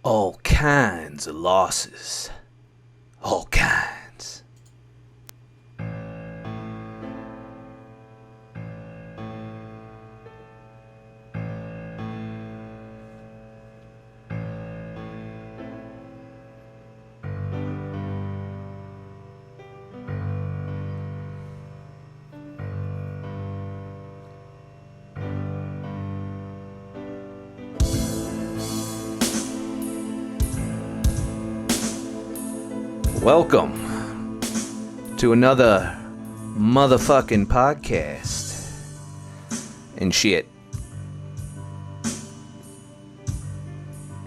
all kinds of losses. All kinds. Welcome to another motherfucking podcast and shit.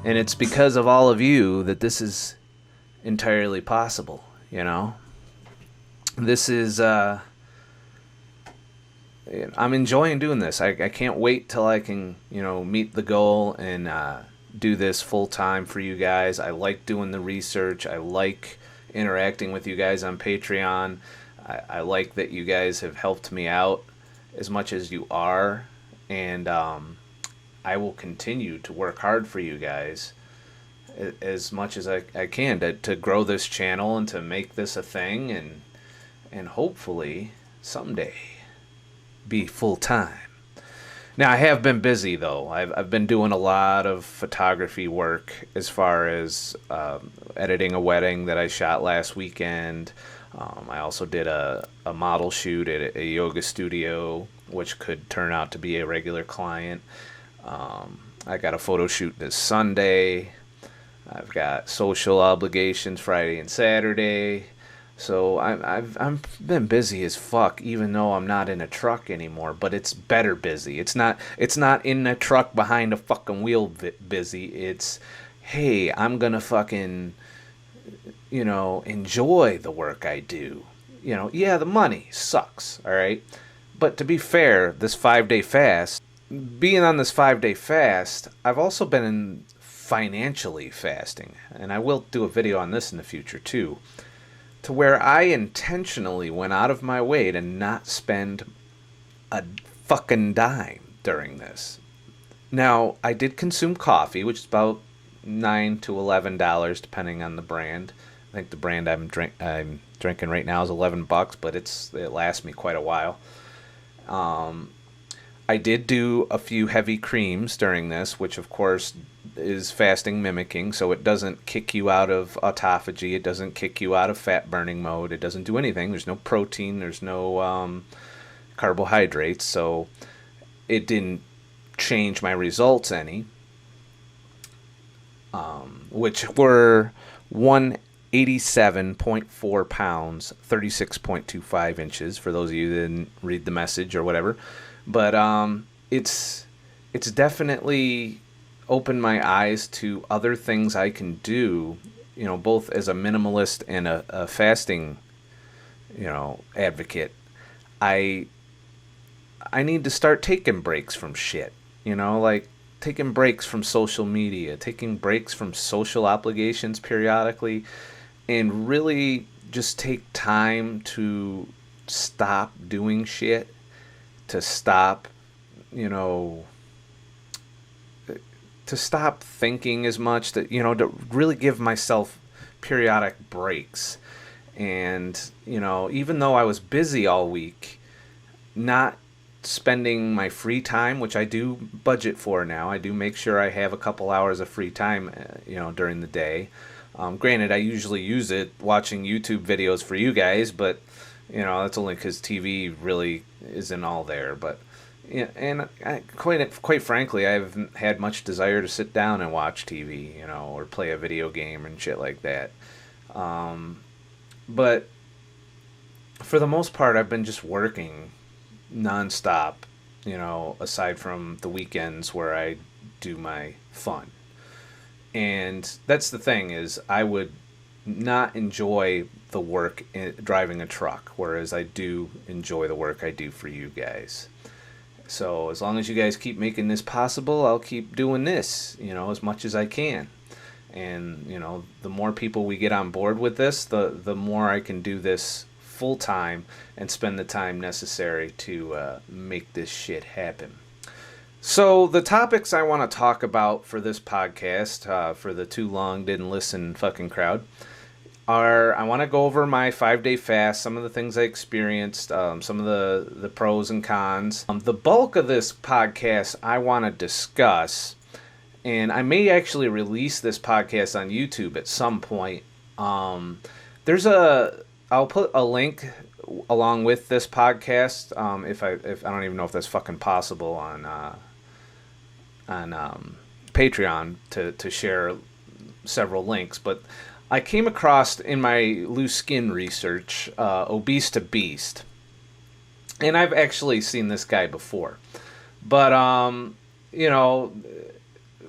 And it's because of all of you that this is entirely possible, you know? This is, I'm enjoying doing this. I can't wait till I can, meet the goal and do this full time for you guys. I like doing the research. I like interacting with you guys on Patreon. I like that you guys have helped me out as much as you are, and I will continue to work hard for you guys as much as I can to grow this channel and to make this a thing, and hopefully someday be full time. Now, I have been busy, though. I've been doing a lot of photography work as far as editing a wedding that I shot last weekend. I also did a model shoot at a yoga studio, which could turn out to be a regular client. I got a photo shoot this Sunday. I've got social obligations Friday and Saturday. So I've been busy as fuck, even though I'm not in a truck anymore. But it's better busy. It's not in a truck behind a fucking wheel busy. It's, hey, I'm gonna fucking, enjoy the work I do. Yeah, the money sucks, all right. But to be fair, this 5-day fast, being on this 5-day fast, I've also been financially fasting, and I will do a video on this in the future too. To where I intentionally went out of my way to not spend a fucking dime during this. Now, I did consume coffee, which is about $9 to $11, depending on the brand. I think the brand I'm drinking right now is $11, but it lasts me quite a while. I did do a few heavy creams during this, which of course is fasting mimicking, so it doesn't kick you out of autophagy, it doesn't kick you out of fat burning mode, it doesn't do anything. There's no protein, there's no carbohydrates, so it didn't change my results any, which were 187.4 pounds, 36.25 inches, for those of you that didn't read the message or whatever. But it's definitely opened my eyes to other things I can do, both as a minimalist and a fasting, advocate. I need to start taking breaks from shit, like taking breaks from social media, taking breaks from social obligations periodically, and really just take time to stop doing shit, to stop, to stop thinking as much, that, to really give myself periodic breaks. And, even though I was busy all week, not spending my free time, which I do budget for now. I do make sure I have a couple hours of free time, during the day. Granted, I usually use it watching YouTube videos for you guys, but, that's only because TV really isn't all there. But, and quite frankly, I haven't had much desire to sit down and watch TV, or play a video game and shit like that. But for the most part, I've been just working nonstop, aside from the weekends where I do my fun. And that's the thing, is I would not enjoy the work driving a truck, whereas I do enjoy the work I do for you guys. So as long as you guys keep making this possible, I'll keep doing this, as much as I can. And, the more people we get on board with this, the more I can do this full time and spend the time necessary to make this shit happen. So the topics I want to talk about for this podcast, for the too long didn't listen fucking crowd, are I want to go over my 5 day fast, some of the things I experienced, some of the pros and cons. The bulk of this podcast I want to discuss, and I may actually release this podcast on YouTube at some point. There's a I'll put a link along with this podcast. If I don't even know if that's fucking possible on Patreon to share several links, but I came across in my loose skin research Obese to Beast, and I've actually seen this guy before, but you know,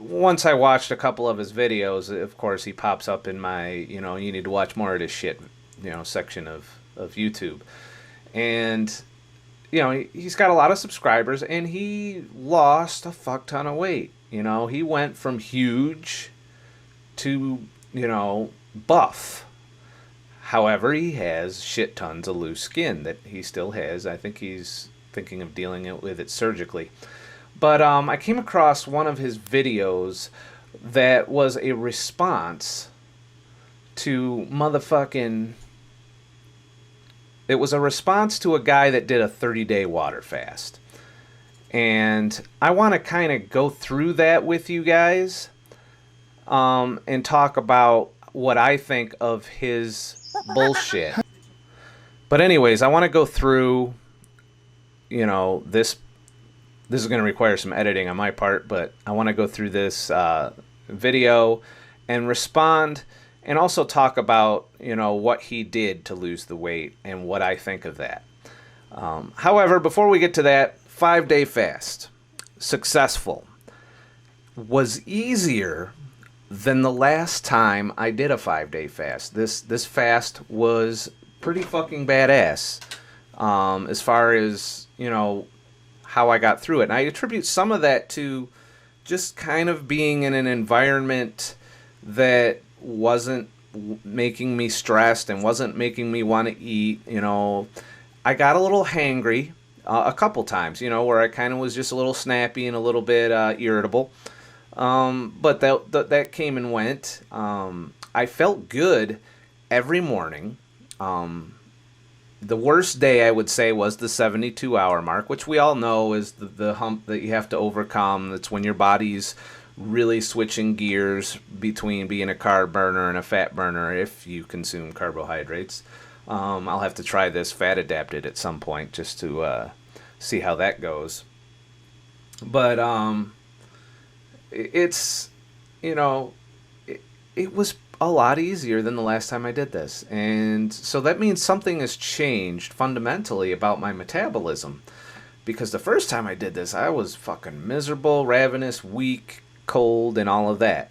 once I watched a couple of his videos, of course he pops up in my you need to watch more of this shit section of YouTube, and he's got a lot of subscribers, and he lost a fuck ton of weight. He went from huge to, buff. However, he has shit tons of loose skin that he still has. I think he's thinking of dealing with it surgically. But I came across one of his videos that was a response to motherfucking... It was a response to a guy that did a 30-day water fast. And I want to kind of go through that with you guys and talk about what I think of his bullshit. But anyways, I want to go through, this is going to require some editing on my part, but I want to go through this video and respond, and also talk about, what he did to lose the weight and what I think of that. However, before we get to that, 5-day fast, successful, was easier than the last time I did a 5-day fast. This fast was pretty fucking badass as far as, how I got through it. And I attribute some of that to just kind of being in an environment that wasn't making me stressed and wasn't making me want to eat. I got a little hangry a couple times, where I kind of was just a little snappy and a little bit irritable. But that came and went. I felt good every morning. The worst day, I would say, was the 72-hour mark, which we all know is the hump that you have to overcome. That's when your body's really switching gears between being a carb burner and a fat burner if you consume carbohydrates. I'll have to try this fat adapted at some point just to see how that goes. But it's, it was a lot easier than the last time I did this. And so that means something has changed fundamentally about my metabolism. Because the first time I did this, I was fucking miserable, ravenous, weak, cold, and all of that.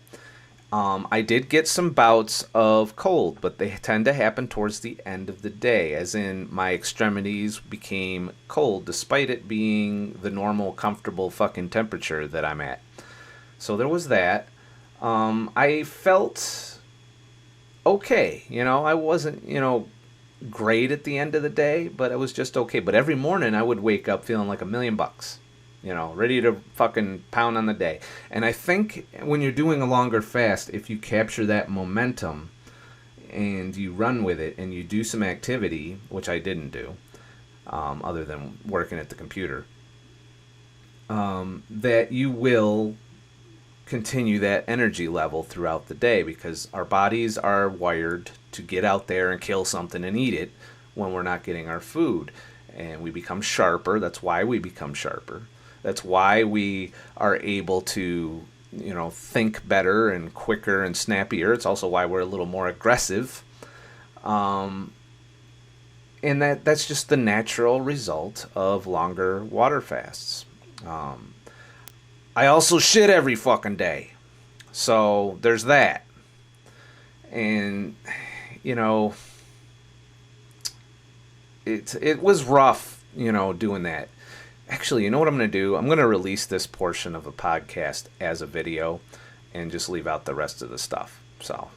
I did get some bouts of cold, but they tend to happen towards the end of the day, as in my extremities became cold despite it being the normal, comfortable fucking temperature that I'm at. So there was that. I felt okay. I wasn't, great at the end of the day, but it was just okay. But every morning I would wake up feeling like $1,000,000. Ready to fucking pound on the day. And I think when you're doing a longer fast, if you capture that momentum and you run with it and you do some activity, which I didn't do, other than working at the computer, that you will continue that energy level throughout the day, because our bodies are wired to get out there and kill something and eat it when we're not getting our food. And we become sharper. That's why we become sharper. That's why we are able to, think better and quicker and snappier. It's also why we're a little more aggressive. And that's just the natural result of longer water fasts. I also shit every fucking day. So there's that. And, it was rough, doing that. Actually, you know what I'm going to do? I'm going to release this portion of the podcast as a video and just leave out the rest of the stuff. So,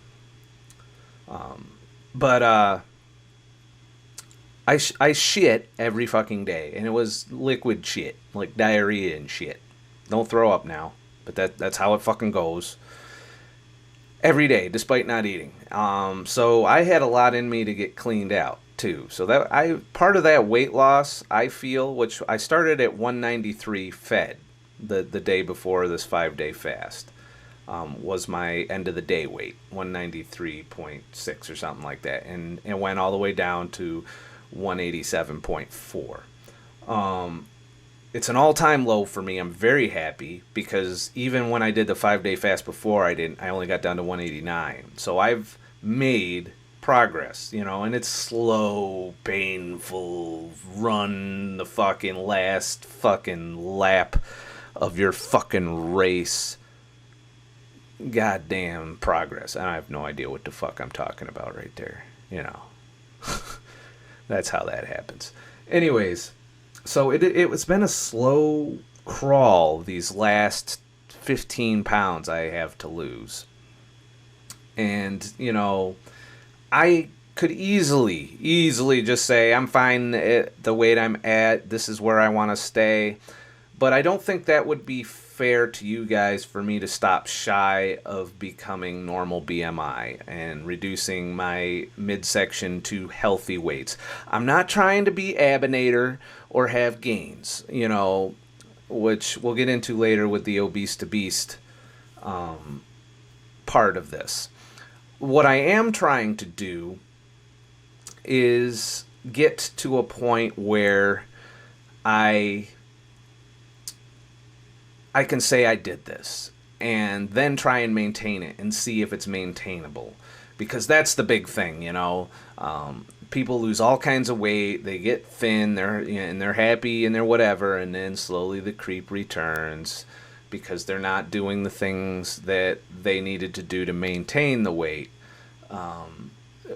I shit every fucking day, and it was liquid shit, like diarrhea and shit. Don't throw up now. But that's how it fucking goes. Every day, despite not eating. So I had a lot in me to get cleaned out too. So that I part of that weight loss, I feel, which I started at 193 fed the day before this 5-day fast, was my end of the day weight, 193.6 or something like that, and it went all the way down to 187.4. It's an all-time low for me. I'm very happy because even when I did the 5-day fast before, I only got down to 189. So I've made progress, and it's slow, painful, run the fucking last fucking lap of your fucking race. Goddamn progress. I have no idea what the fuck I'm talking about right there. That's how that happens. Anyways, so it's been a slow crawl these last 15 pounds I have to lose. And, I could easily just say, I'm fine at the weight I'm at. This is where I want to stay. But I don't think that would be fair to you guys for me to stop shy of becoming normal BMI and reducing my midsection to healthy weights. I'm not trying to be Abinator or have gains, which we'll get into later with the obese to beast part of this. What I am trying to do is get to a point where I can say I did this and then try and maintain it and see if it's maintainable, because that's the big thing. People lose all kinds of weight, they get thin, and they're happy and they're whatever, and then slowly the creep returns because they're not doing the things that they needed to do to maintain the weight,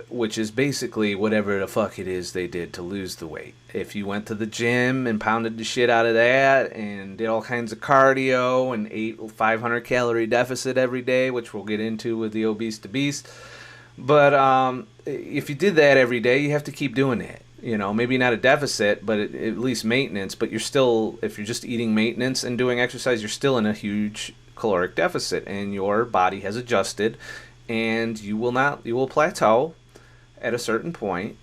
which is basically whatever the fuck it is they did to lose the weight. If you went to the gym and pounded the shit out of that and did all kinds of cardio and ate 500 calorie deficit every day, which we'll get into with the obese to beast, but if you did that every day, you have to keep doing it. Maybe not a deficit, but at least maintenance. But you're still, if you're just eating maintenance and doing exercise, you're still in a huge caloric deficit, and your body has adjusted, and you will plateau at a certain point.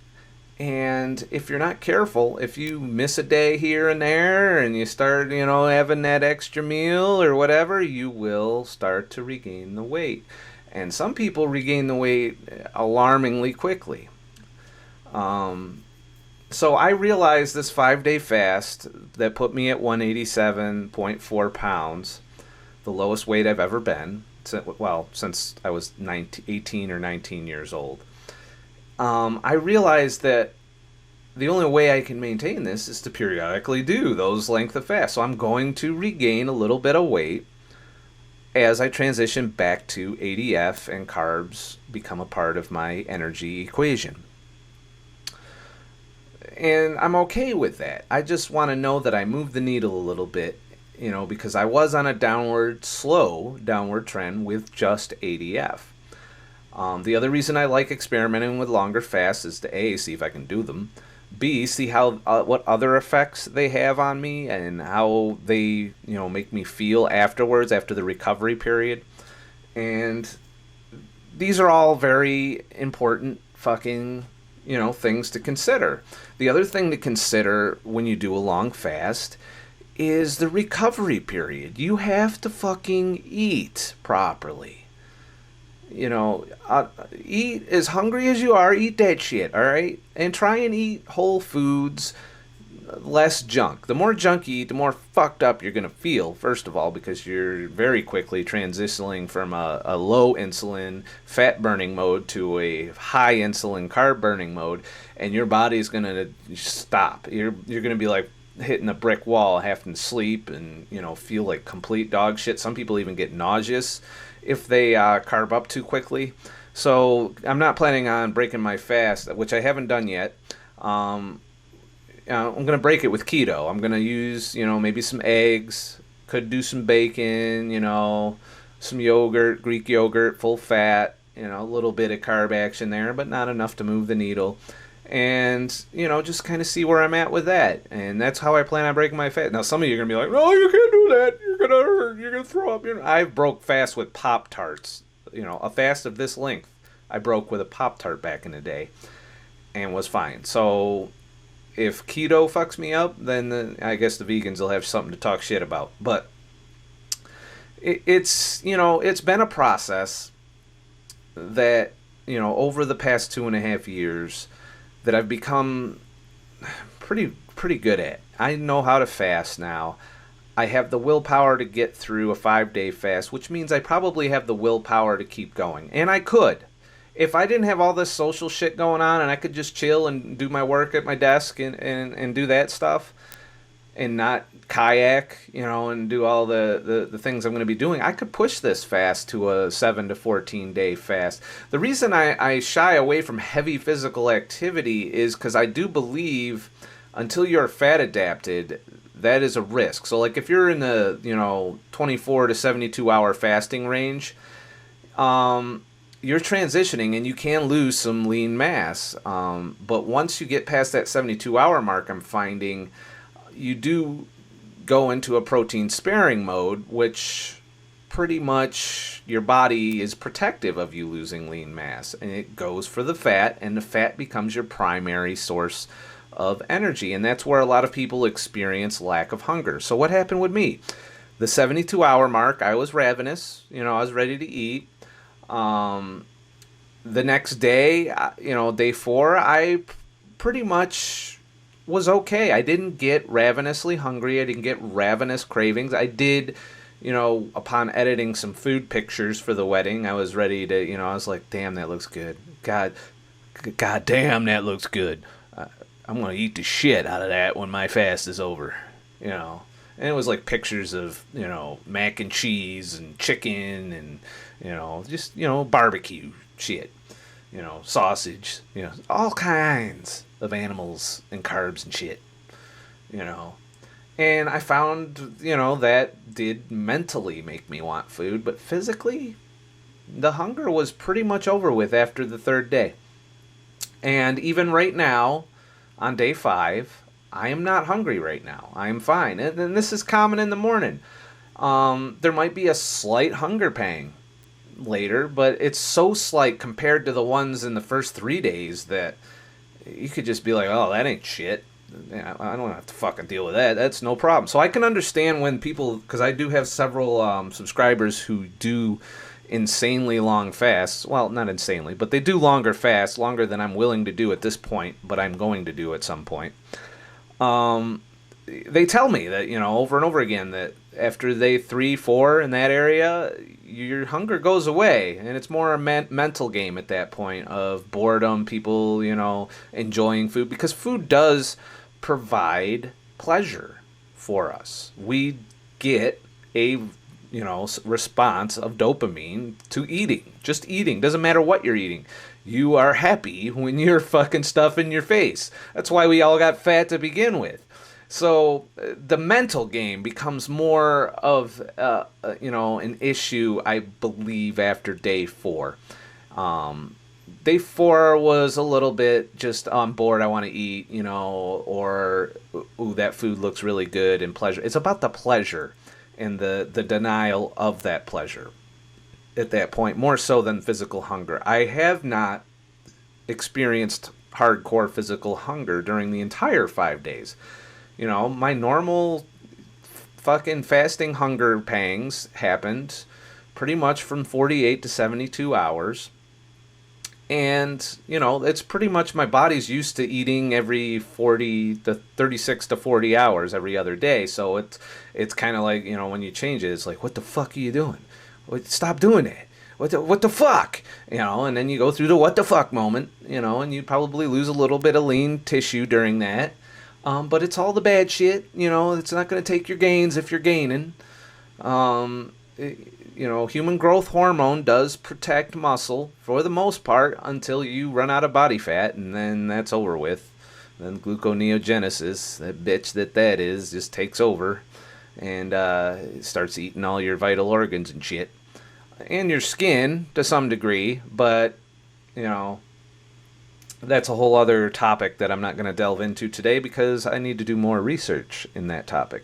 And if you're not careful, if you miss a day here and there and you start, having that extra meal or whatever, you will start to regain the weight. And some people regain the weight alarmingly quickly. So I realized this 5-day fast that put me at 187.4 pounds, the lowest weight I've ever been, since I was 18 or 19 years old. I realized that the only way I can maintain this is to periodically do those length of fasts. So I'm going to regain a little bit of weight as I transition back to ADF and carbs become a part of my energy equation. And I'm okay with that. I just want to know that I moved the needle a little bit, because I was on a slow downward trend with just ADF. The other reason I like experimenting with longer fasts is to A, see if I can do them, B, see how what other effects they have on me and how they make me feel afterwards, after the recovery period. And these are all very important fucking things to consider. The other thing to consider when you do a long fast is the recovery period. You have to fucking eat properly. Eat as hungry as you are, eat that shit, alright? And try and eat whole foods, less junk. The more junk you eat, the more fucked up you're going to feel, first of all, because you're very quickly transitioning from a low insulin fat burning mode to a high insulin carb burning mode, and your body's going to stop. You're going to be like hitting a brick wall, having to sleep and feel like complete dog shit. Some people even get nauseous if they carb up too quickly. So I'm not planning on breaking my fast, which I haven't done yet. I'm going to break it with keto. I'm going to use, maybe some eggs, could do some bacon, some yogurt, Greek yogurt, full fat, a little bit of carb action there, but not enough to move the needle. And, just kind of see where I'm at with that. And that's how I plan on breaking my fast. Now, some of you are going to be like, no, you can't do that. You're gonna hurt. You're gonna throw up. I broke fast with Pop-Tarts. A fast of this length, I broke with a Pop-Tart back in the day, and was fine. So if keto fucks me up, then I guess the vegans will have something to talk shit about. But it's been a process that over the past 2.5 years that I've become pretty good at. I know how to fast now. I have the willpower to get through a 5-day fast, which means I probably have the willpower to keep going. And I could. If I didn't have all this social shit going on and I could just chill and do my work at my desk and do that stuff and not kayak, and do all the things I'm going to be doing, I could push this fast to a 7 to 14 day fast. The reason I shy away from heavy physical activity is because I do believe until you're fat adapted, that is a risk. So like if you're in the 24 to 72 hour fasting range, you're transitioning and you can lose some lean mass. But once you get past that 72 hour mark, I'm finding you do go into a protein sparing mode, which pretty much your body is protective of you losing lean mass, and it goes for the fat, and the fat becomes your primary source of energy. And that's where a lot of people experience lack of hunger. So what happened with me? The 72 hour mark, I was ravenous. I was ready to eat. The next day, day 4, I pretty much was okay. I didn't get ravenously hungry. I didn't get ravenous cravings. I did, upon editing some food pictures for the wedding, I was ready to, I was like, damn, that looks good. God damn, that looks good. I'm going to eat the shit out of that when my fast is over, And it was like pictures of, mac and cheese and chicken and, just, barbecue shit, sausage, all kinds of animals and carbs and shit, And I found, that did mentally make me want food, but physically, the hunger was pretty much over with after the 3rd day. And even right now, on day 5, I am not hungry right now. I am fine. And this is common in the morning. There might be a slight hunger pang later, but it's so slight compared to the ones in the first 3 days that you could just be like, oh, that ain't shit. I don't have to fucking deal with that. That's no problem. So I can understand when people, because I do have several subscribers who do insanely long fasts. Well, not insanely, but they do longer fasts, longer than I'm willing to do at this point, but I'm going to do at some point. They tell me that, over and over again, that after day 3, 4 in that area, your hunger goes away, and it's more a mental game at that point of boredom, people, enjoying food, because food does provide pleasure for us. We get a response of dopamine to eating. Just eating. Doesn't matter what you're eating. You are happy when you're fucking stuffing your face. That's why we all got fat to begin with. So the mental game becomes more of an issue, I believe, after day 4. Day 4 was a little bit just on board. I want to eat, or ooh, that food looks really good, and pleasure. It's about the pleasure and the denial of that pleasure at that point, more so than physical hunger. I have not experienced hardcore physical hunger during the entire 5 days. My normal fucking fasting hunger pangs happened pretty much from 48 to 72 hours. And, it's pretty much my body's used to eating every 36 to 40 hours every other day. So it's kind of like, when you change it, it's like, what the fuck are you doing? Stop doing it. What the fuck? And then you go through the what the fuck moment, and you probably lose a little bit of lean tissue during that. But it's all the bad shit, it's not going to take your gains if you're gaining. Human growth hormone does protect muscle for the most part until you run out of body fat, and then that's over with. Then gluconeogenesis, that bitch that is, just takes over and starts eating all your vital organs and shit. And your skin to some degree, but, that's a whole other topic that I'm not going to delve into today because I need to do more research in that topic.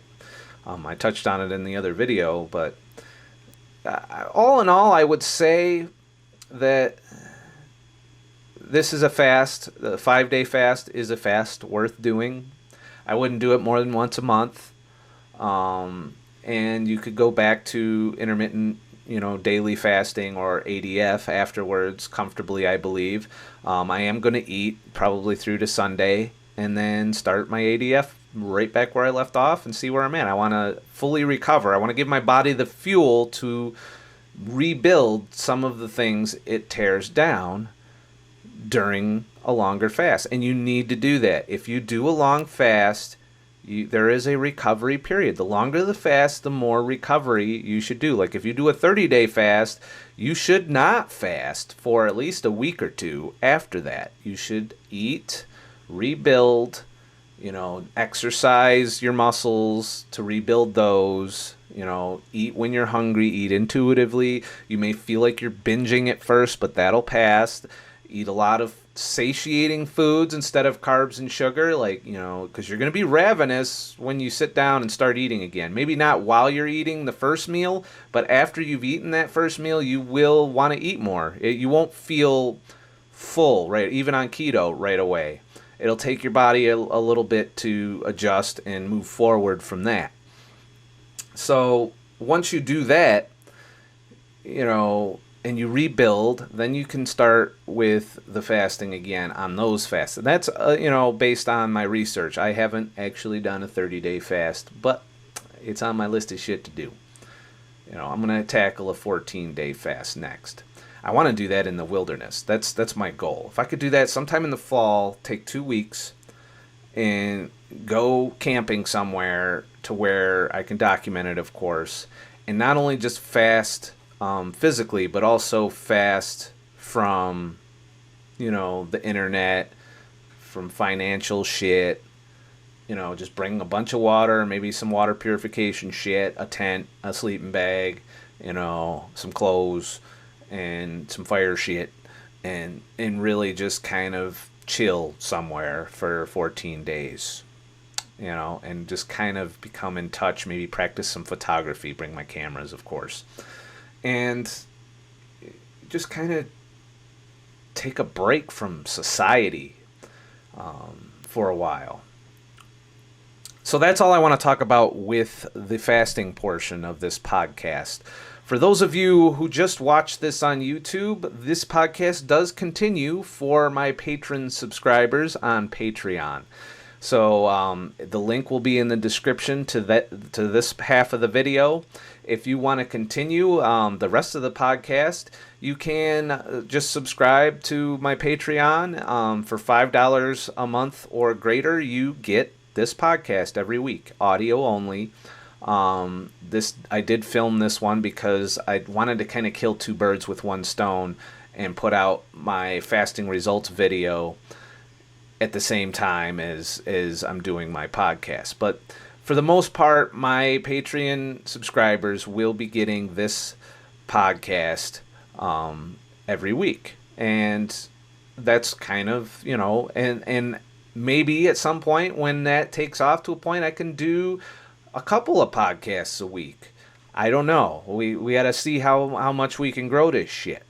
I touched on it in the other video, but all in all, I would say that this is a fast. The 5-day fast is a fast worth doing. I wouldn't do it more than once a month. And you could go back to intermittent, daily fasting or ADF afterwards comfortably, I believe. I am going to eat probably through to Sunday and then start my ADF right back where I left off and see where I'm at. I want to fully recover. I want to give my body the fuel to rebuild some of the things it tears down during a longer fast. And you need to do that. If you do a long fast, there is a recovery period. The longer the fast, the more recovery you should do. Like if you do a 30-day fast, you should not fast for at least a week or two after that. You should eat, rebuild, exercise your muscles to rebuild those. Eat when you're hungry, eat intuitively. You may feel like you're binging at first, but that'll pass. Eat a lot of satiating foods instead of carbs and sugar, because you're going to be ravenous when you sit down and start eating again. Maybe not while you're eating the first meal, but after you've eaten that first meal, you will want to eat more. You won't feel full, right? Even on keto right away. It'll take your body a little bit to adjust and move forward from that. So once you do that, and you rebuild, then you can start with the fasting again on those fasts. And that's, based on my research. I haven't actually done a 30-day fast, but it's on my list of shit to do. I'm going to tackle a 14-day fast next. I want to do that in the wilderness. That's my goal. If I could do that sometime in the fall, take 2 weeks, and go camping somewhere to where I can document it, of course, and not only just fast physically, but also fast from, the internet, from financial shit, just bring a bunch of water, maybe some water purification shit, a tent, a sleeping bag, some clothes, and some fire shit, and really just kind of chill somewhere for 14 days, and just kind of become in touch, maybe practice some photography, bring my cameras, of course. And just kind of take a break from society for a while. So that's all I want to talk about with the fasting portion of this podcast. For those of you who just watched this on YouTube, this podcast does continue for my patron subscribers on Patreon. So the link will be in the description to this half of the video. If you want to continue the rest of the podcast, you can just subscribe to my Patreon. For $5 a month or greater, you get this podcast every week, audio only. I did film this one because I wanted to kind of kill two birds with one stone and put out my fasting results video at the same time as I'm doing my podcast. But for the most part, my Patreon subscribers will be getting this podcast every week. And that's kind of, and maybe at some point when that takes off to a point, I can do a couple of podcasts a week. I don't know. We got to see how much we can grow this shit.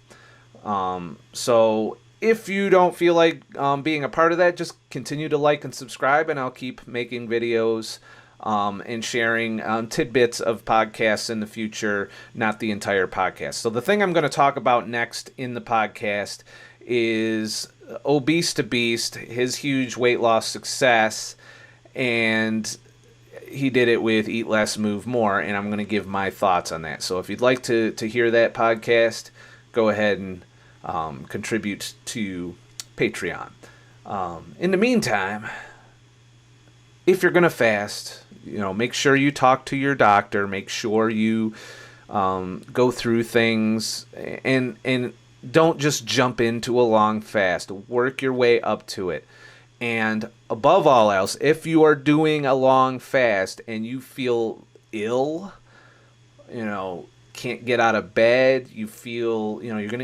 So if you don't feel like being a part of that, just continue to like and subscribe, and I'll keep making videos and sharing tidbits of podcasts in the future, not the entire podcast. So the thing I'm going to talk about next in the podcast is Obese to Beast, his huge weight loss success, and he did it with Eat Less, Move More, and I'm going to give my thoughts on that. So if you'd like to hear that podcast, go ahead and contribute to Patreon. In the meantime, if you're going to fast, make sure you talk to your doctor. Make sure you go through things and don't just jump into a long fast. Work your way up to it. And above all else, if you are doing a long fast and you feel ill, can't get out of bed, you feel,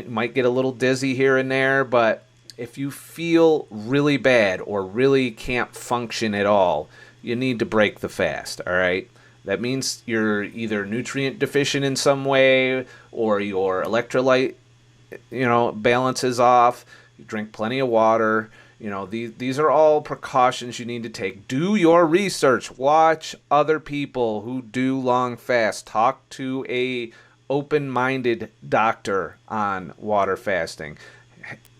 might get a little dizzy here and there, but if you feel really bad or really can't function at all, you need to break the fast, all right? That means you're either nutrient deficient in some way, or your electrolyte, balance is off. You drink plenty of water. These are all precautions you need to take. Do your research. Watch other people who do long fasts. Talk to a open-minded doctor on water fasting.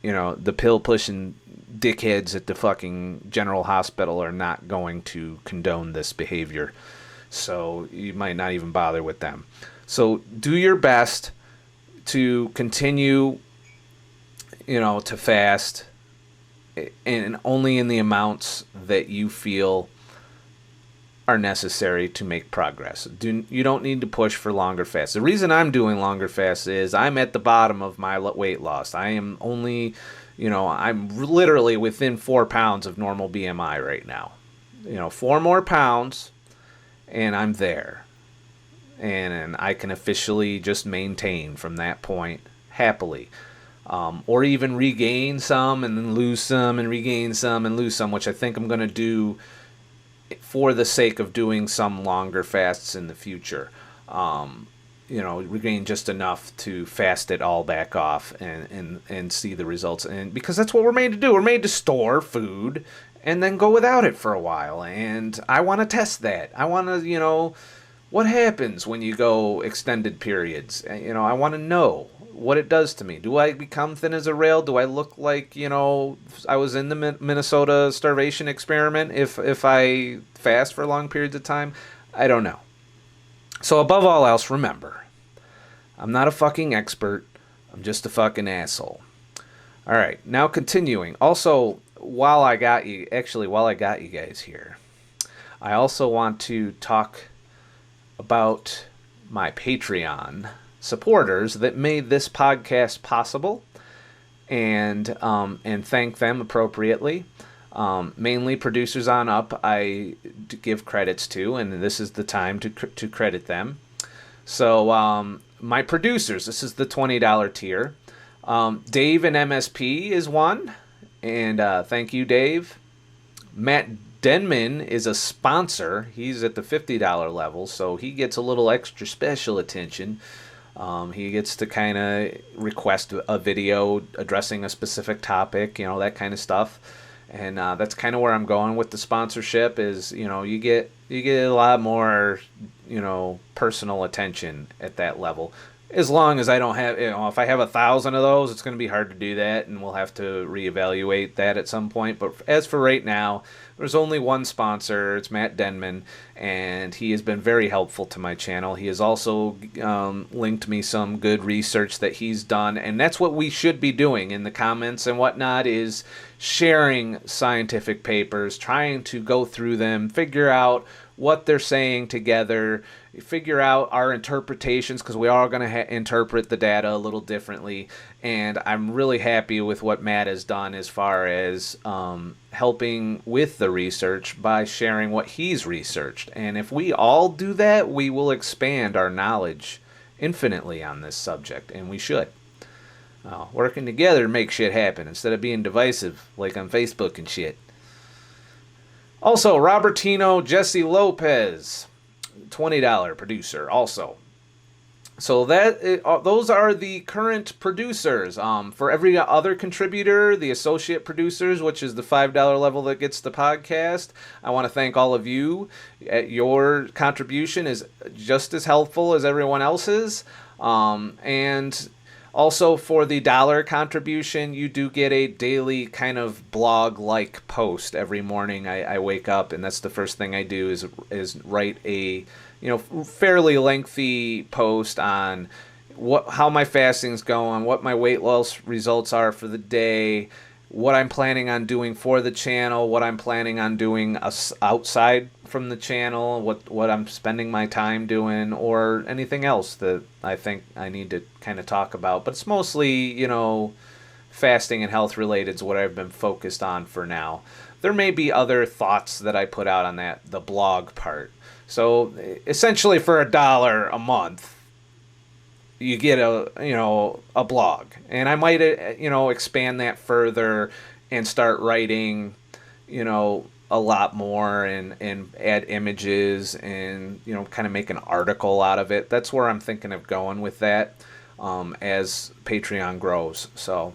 The pill pushing dickheads at the fucking general hospital are not going to condone this behavior. So you might not even bother with them. So do your best to continue, to fast, and only in the amounts that you feel are necessary to make progress. You don't need to push for longer fasts. The reason I'm doing longer fasts is I'm at the bottom of my weight loss. I am only, I'm literally within 4 pounds of normal BMI right now. 4 more pounds, and I'm there. And I can officially just maintain from that point happily. Or even regain some and then lose some and regain some and lose some, which I think I'm going to do for the sake of doing some longer fasts in the future. Regain just enough to fast it all back off and see the results. And because that's what we're made to do. We're made to store food and then go without it for a while. And I want to test that. I want to, what happens when you go extended periods? I want to know what it does to me. Do I become thin as a rail? Do I look like, I was in the Minnesota starvation experiment if I fast for long periods of time? I don't know. So above all else, remember, I'm not a fucking expert. I'm just a fucking asshole. All right, now continuing. Also, while I got you guys here, I also want to talk about my Patreon supporters that made this podcast possible, and thank them appropriately. Mainly producers on up, I give credits to, and this is the time to credit them. So my producers, this is the $20 tier. Dave and MSP is one, and thank you, Dave. Matt Denman is a sponsor. He's at the $50 level, so he gets a little extra special attention. He gets to kind of request a video addressing a specific topic, that kind of stuff. And that's kind of where I'm going with the sponsorship is, you get a lot more, personal attention at that level. As long as I don't have, if I have 1,000 of those, it's going to be hard to do that, and we'll have to reevaluate that at some point. But as for right now, there's only one sponsor. It's Matt Denman, and he has been very helpful to my channel. He has also linked me some good research that he's done, and that's what we should be doing in the comments and whatnot, is sharing scientific papers, trying to go through them, figure out what they're saying together, figure out our interpretations, because we are going to interpret the data a little differently. And I'm really happy with what Matt has done as far as helping with the research by sharing what he's researched. And if we all do that, we will expand our knowledge infinitely on this subject, and we should. Working together to make shit happen instead of being divisive like on Facebook and shit. Also, Robertino Jesse Lopez, $20 producer also. So those are the current producers. For every other contributor, the associate producers, which is the $5 level that gets the podcast, I want to thank all of you. Your contribution is just as helpful as everyone else's. And also, for the $1 contribution, you do get a daily kind of blog-like post every morning. I wake up, and that's the first thing I do is write a fairly lengthy post on how my fasting's going, what my weight loss results are for the day, what I'm planning on doing for the channel, what I'm planning on doing outside from the channel, what I'm spending my time doing, or anything else that I think I need to kind of talk about. But it's mostly, fasting and health related is what I've been focused on for now. There may be other thoughts that I put out on the blog part. So essentially for $1 a month, you get a blog, and I might expand that further and start writing a lot more and add images and, you know, kind of make an article out of it. That's where I'm thinking of going with that as Patreon grows. So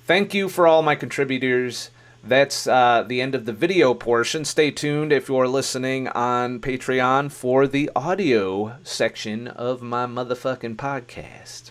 thank you for all my contributors. That's the end of the video portion. Stay tuned if you're listening on Patreon for the audio section of my motherfucking podcast.